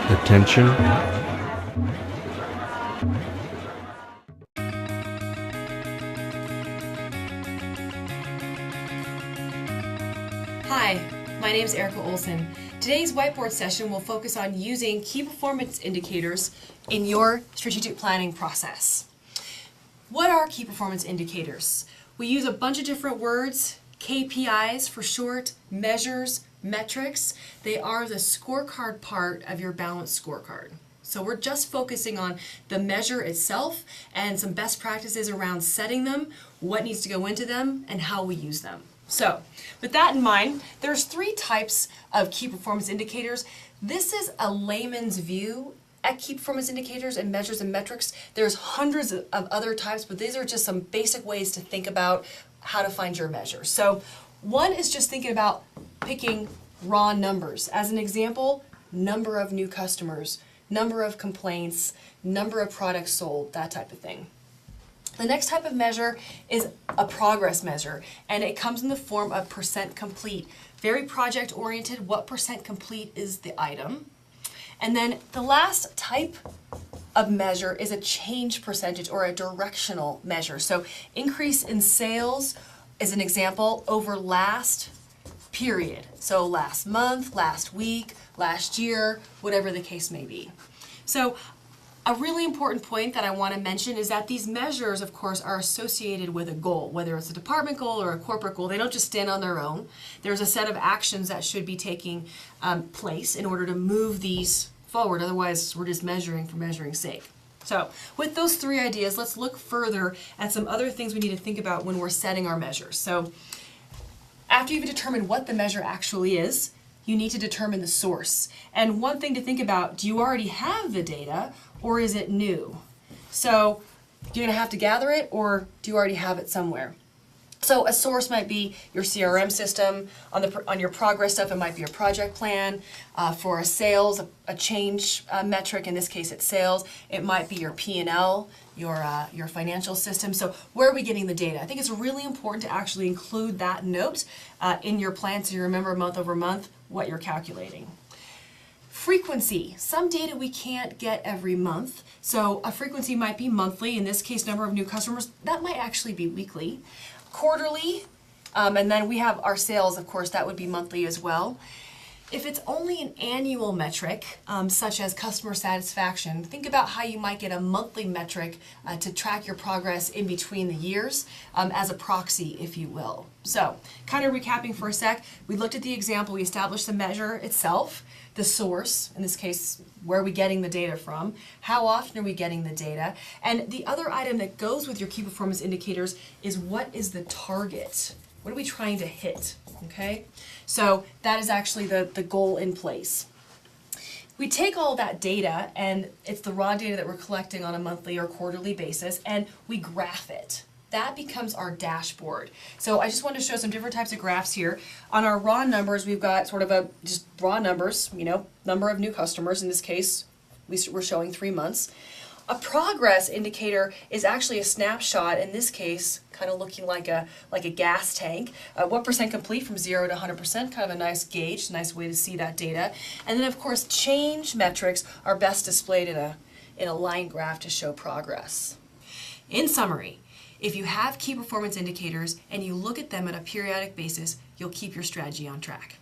Attention. Hi, my name is Erica Olson. Today's whiteboard session will focus on using key performance indicators in your strategic planning process. What are key performance indicators? We use a bunch of different words, KPIs for short, measures, metrics. They are the scorecard part of your balanced scorecard. So we're just focusing on the measure itself and some best practices around setting them, what needs to go into them, and how we use them. So, with that in mind, there's 3 types of key performance indicators. This is a layman's view at key performance indicators and measures and metrics. There's hundreds of other types, but these are just some basic ways to think about how to find your measures. So, one is just thinking about picking raw numbers. As an example, number of new customers, number of complaints, number of products sold, that type of thing. The next type of measure is a progress measure, and it comes in the form of percent complete. Very project oriented, what percent complete is the item. And then the last type of measure is a change percentage or a directional measure. So increase in sales is an example over last period. So last month, last week, last year, whatever the case may be. So a really important point that I want to mention is that these measures, of course, are associated with a goal, whether it's a department goal or a corporate goal. They don't just stand on their own. There's a set of actions that should be taking place in order to move these forward. Otherwise, we're just measuring for measuring's sake. So with those 3 ideas, let's look further at some other things we need to think about when we're setting our measures. So after you've determined what the measure actually is, you need to determine the source. And one thing to think about, do you already have the data or is it new? So you're gonna have to gather it, or do you already have it somewhere? So a source might be your CRM system. On your progress stuff, it might be your project plan. For a sales, a change metric, in this case it's sales, it might be your P&L, your financial system. So where are we getting the data? I think it's really important to actually include that note in your plan so you remember month over month what you're calculating. Frequency. Some data we can't get every month, so a frequency might be monthly. In this case, number of new customers, that might actually be weekly. Quarterly, and then we have our sales, of course, that would be monthly as well. If it's only an annual metric, such as customer satisfaction, think about how you might get a monthly metric to track your progress in between the years as a proxy, if you will. So, kind of recapping for a sec, we looked at the example, we established the measure itself, the source, in this case, where are we getting the data from, how often are we getting the data, and the other item that goes with your key performance indicators is what is the target? What are we trying to hit, okay? So that is actually the goal in place. We take all that data, and it's the raw data that we're collecting on a monthly or quarterly basis, and we graph it. That becomes our dashboard. So I just want to show some different types of graphs here. On our raw numbers, we've got sort of just raw numbers, number of new customers. In this case, we're showing 3 months. A progress indicator is actually a snapshot, in this case, kind of looking like a gas tank. What percent complete from 0 to 100%, kind of a nice gauge, nice way to see that data. And then, of course, change metrics are best displayed in a line graph to show progress. In summary, if you have key performance indicators and you look at them on a periodic basis, you'll keep your strategy on track.